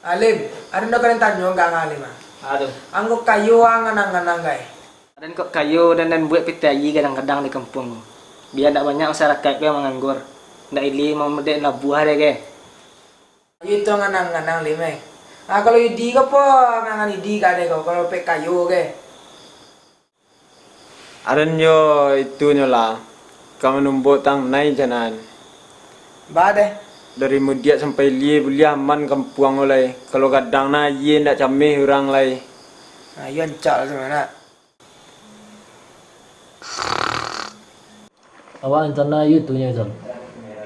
Alim, ada nak kalian tanya enggak ngalim ah? Aduh. Anggo kayu angan-angan guys. Dan kok kayu dan buat pitayi kadang-kadang di kampung. Biar tak banyak masyarakat yang menganggur. Ndak ili mau medek na buah deh ke. Itu angan-angan lim eh. Ah kalau idi ka po angan idi ka deh kalau pe kayu ke. Aran yo itu nyola. Kamu numbuk tang nai janan. Ba deh. Dari mudia sampai boleh aman kampung oleh. Kalau kadang na ye ndak camih orang lai. Ah yon cal sebenarnya. Awak rencana itu nya Zal.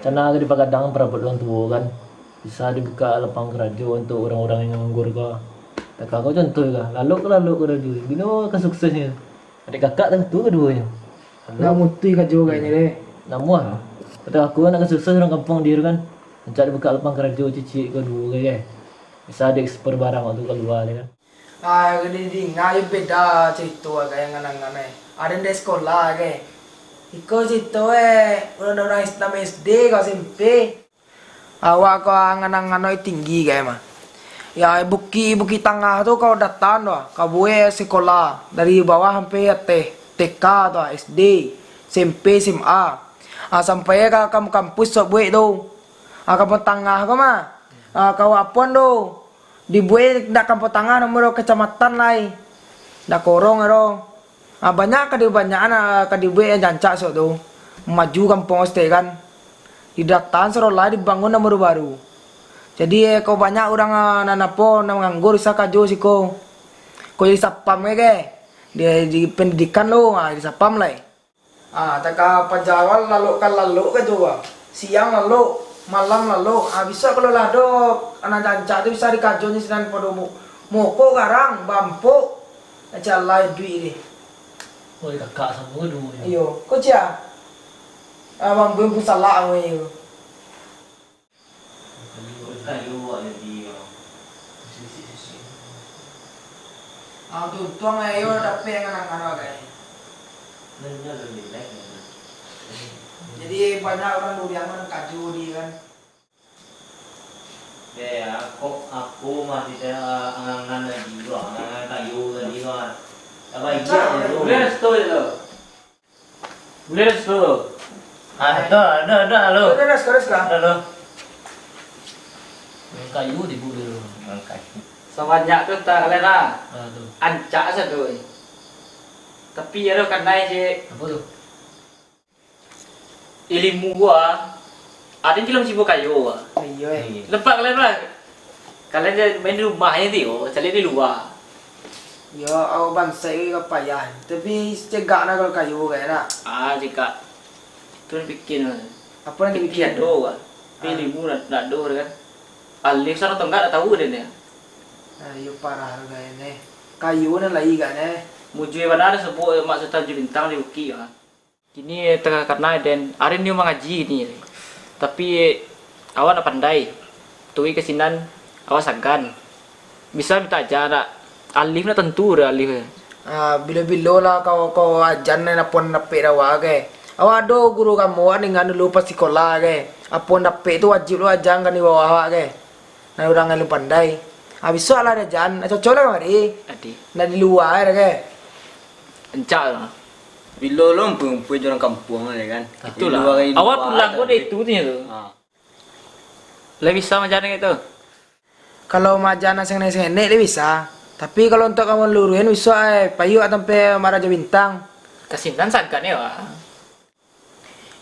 Rencana di Pagadang perabot orang tua kan. Bisa dibuka lapang kerja untuk orang-orang yang nganggur ke. Tak kau contoh ke. Lalu ke kerja. Bino kesuksesnya. Adik kakak tentu keduanya. Nak mutui ka juga ini deh. Namun, kata aku nak sukses orang kampung dia kan. Mencari buka lapang kerja cici kedua ke. Bisa diekspor barang waktu keluar kan. Ah gede di ngayu beda cerita kayak nganang-nganang. Ada di sekolah ke. Iko cerita orang-orang Islam SD kau SMP. Awak kau nganang-nganang tinggi kayak mah. Ya buki tengah tu kau datang tu, kau buat sekolah dari bawah sampai TK tu, SD, SMP, SMA. Sampai ke kampus sok buat tu. Kampung tengah kau mah. Kau apun tu. Dibuat dak kampung tengah nomor kecamatan lai. Dak korong ero. Banyak kadi buat jancak sok tu. Maju kampung ste kan. Didatan soro lai dibangun nomor baru. Jadi kau banyak orang nanapo nang nganggur isa kajo siko. Kau jadi sapam ke? Dia di pendidikan lo, di sapam lah. Tak penjawal lalu ke coba. Siang lalu, malam lalu. Bisa kalau lado anak jancak tu bisa dikajo ni sedang pada moko garang, bampu. Jalan duit ni. Oh, kakak sama kedua. Iyo, kau cia. Bambu salah aku iyo. Tuang ayo dapat nganang-nganang guys. Jadi banyak orang durian kan kaju di kan. Ya, aku masih saya angan-angan lagi juga, angan-angan kayu lagi kan. Apa itu? Boleh restu itu. Boleh restu. Ada halo. Ada sekarang. Halo. Kayu di bulu. Sebanyak tu tak kalian lah. Tu. Ancak satu. Tapi ada kan naik je. Apa tu? Ilmu gua. Ada yang belum sibuk kayu. Iyo Lepas kalian lah. Kalian je main di rumah aja tu. Cari di luar. Yo, aku bangsa ini payah. Tapi cegak nak kalau kayu kayak nak. Jika tu ni bikin. Apa yang Bikin dibikin? do kan. Ilmu nak do kan. Alif sana tu enggak tahu dia ni. Yo parah kayak ni. Kayu ni lagi kan ni. Mujui pada ada sebut mak serta bintang di Uki ya. Kini tengah karena dan hari ni mengaji ni. Tapi awak nak pandai. Tui kesinan awak sagan. Bisa minta ajar nak. Alif nak tentu dah alif. Bila-bila lah kau ajan ni napon napik dah ke. Awak ada guru kamu dengan dulu pas sekolah ke. Apon napik tu wajib lu ajar kan di bawah awak ke. Nah orang yang lu pandai. Bisa lah ada jan. Cocok lah mari. Adi. Nah di luar ke. Encak lah. Bila lo perempuan orang kampung lah kan. Itulah. Awak pulang pun itu ni tu. Lebih bisa macam mana itu? Kalau majan seng-seng dia bisa. Tapi kalau untuk kamu luruin bisa payu sampai Maraja Bintang. Kesinan sagan ya wah.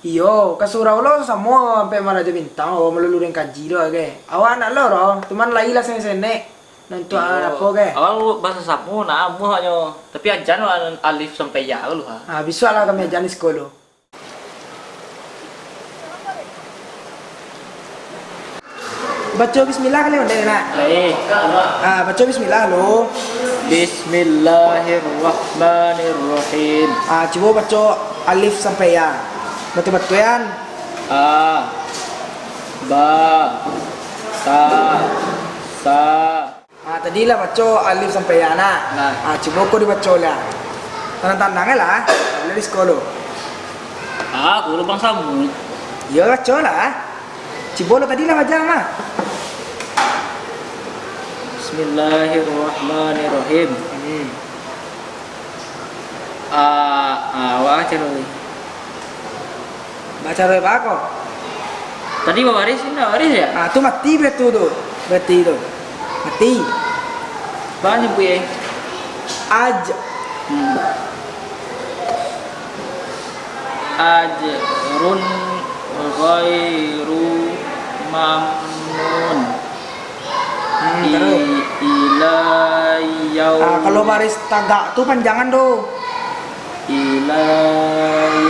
Iyo, ke surau lo semua sampai Maraja Bintang. Oh melulurin kaji lo ke. Awak nak lo roh, teman lagi lah seng-seng Nanti apa ke? Awak bahasa samu nak amu hanya. Tapi ajan alif sampai ya lu ha. Bisa lah kami ajan di sekolah. Baca bismillah kali udah nak. Baik. Baca bismillah lo. Bismillahirrahmanirrahim. Coba baca alif sampai ya. Betul-betul yan. A, ba, ta, sa. Tadi lah baca alif sampai ya nak. Coba kau dibaca lah. Tanda-tandanya lah. Boleh di sekolah. Guru bangsa mu. Ya baca lah. Coba lo tadi lah baca mah. Bismillahirrahmanirrahim. Awak ceroi. Baca roh apa kok? Tadi waris ini waris ya? Ah, tu mati betul tu. Berarti tu. Mati. Banyak bu ya. Aj. Ajrun ghairu mamnun. Terus. Ila yaum. Kalau baris tagak tu panjangan tu. Ila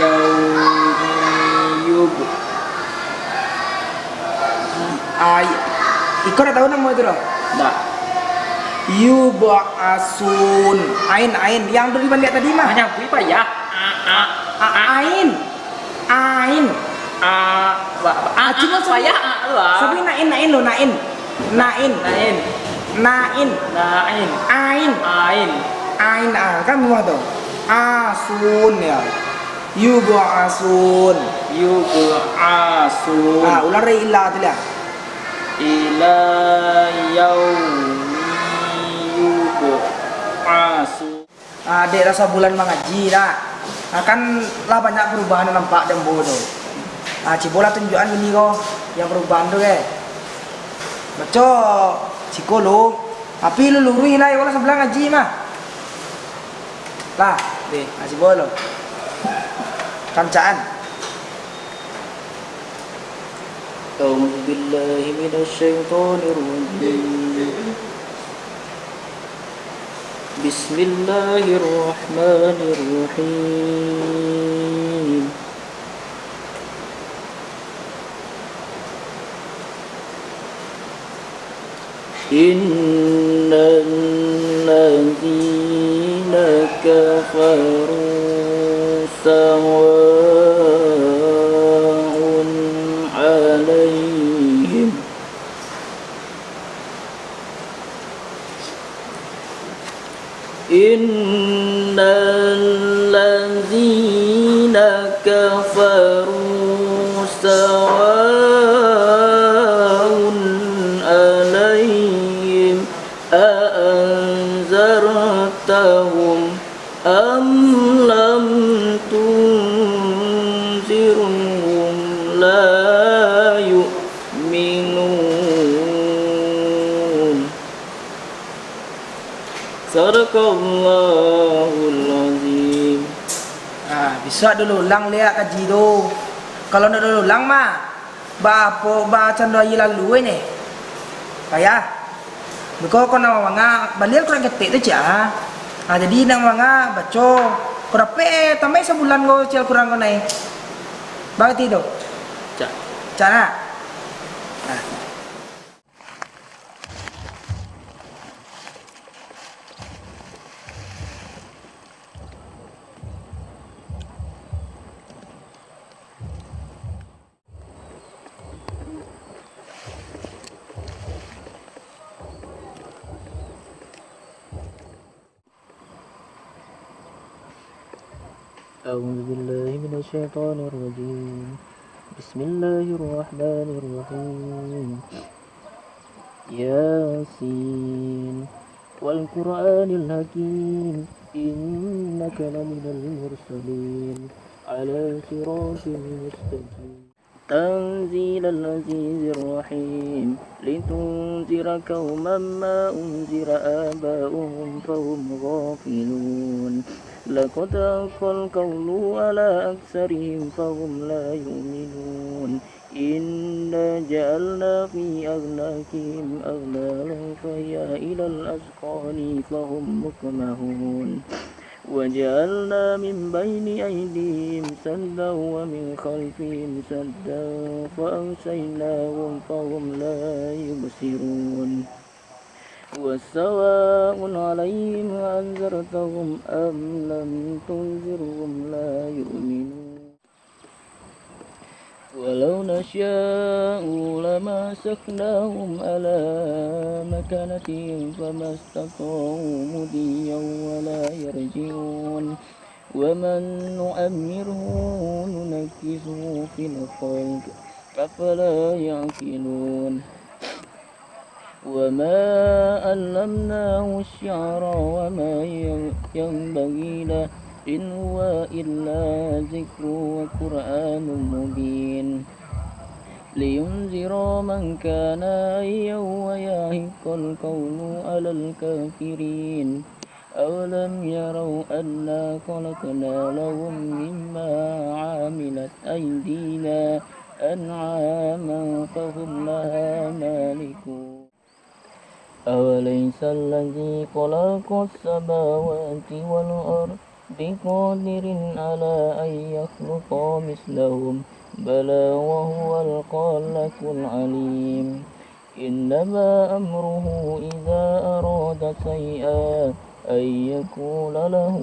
yaumi yub. Iko dah tahu nama itu dah. Dah. Yub'asun. Ain yang tu dibalik tadi mah. Banyak bu ya. Ain. Cuma saya lah. Sabi nain lo nain. Ain kan memang tu. Asun ya. Yub'asun. Ular illa tu lah. Ila yaumi yub'asun. Dek rasa bulan mengaji dah. Kan lah banyak perubahan yang nampak dembo tu. Cibola tunjukan ini kok yang perubahan tu ke. Baca psikolog. Tapi lu lurui lah kalau sebelah ngaji mah. Lah, deh, cibola. Kancaan. A'udzu billahi minasyaitonir rajim. Bismillahirrahmanirrahim. Innal ladzina kafaru sawa'un 'alaihim Innal ladzina kafaru sawa'un 'alaihim a'anzartahum am lam tunzirhum la yu'minun. Sadaqallahul azim. Bisa dulu ulang lihat kaji tu. Kalau nak dulu ulang mah baca doi lalu ni. Payah. Beko kau nak manga balik kurang ketik tu cia. Jadi nak manga baca kurang tambah sebulan kau cil kurang kau naik. Berarti tu. Cara. A'udzu billahi minasyaitonir rajim. Bismillahirrahmanirrahim. Yasin wal Qur'anil hakim innaka laminal mursalin ala siratin mustaqim. تنزيل العزيز الرحيم لتنذر قوما ما أنذر آباؤهم فهم غافلون لقد حق القول على أكثرهم فهم لا يؤمنون إنا جعلنا في أعناقهم أغلالا فهي إلى الأذقان فهم مقمحون وجعلنا من بين أيديهم سدا ومن خلفهم سدا فأغشيناهم فهم لا يبصرون وسواء عليهم أنذرتهم أم لم تنذرهم لا يؤمنون ولو نشاء لمسخناهم على مكانتهم فما استطاعوا مضيا ولا يرجعون ومن نؤمره ننكسه في الخلق أفلا يعقلون وما علمناه الشعر وما ينبغي له إن هو إلا ذكر وقرآن مبين لينذر من كان حيا ويحق القول على الكافرين أولم يروا أنا خلقنا لهم مما عملت أيدينا أنعاما فهم لها مالكون أوليس الذي خلق السماوات والأرض بقادر على أن يخلق مثلهم بلى وهو الخالق العليم إنما أمره إذا أراد شيئا أن يقول له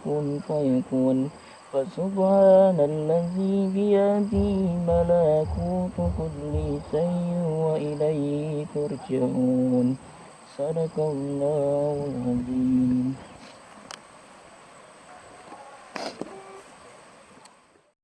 كن فيكون فسبحان الذي بيده ملكوت كل شيء وإليه ترجعون صدق الله العظيم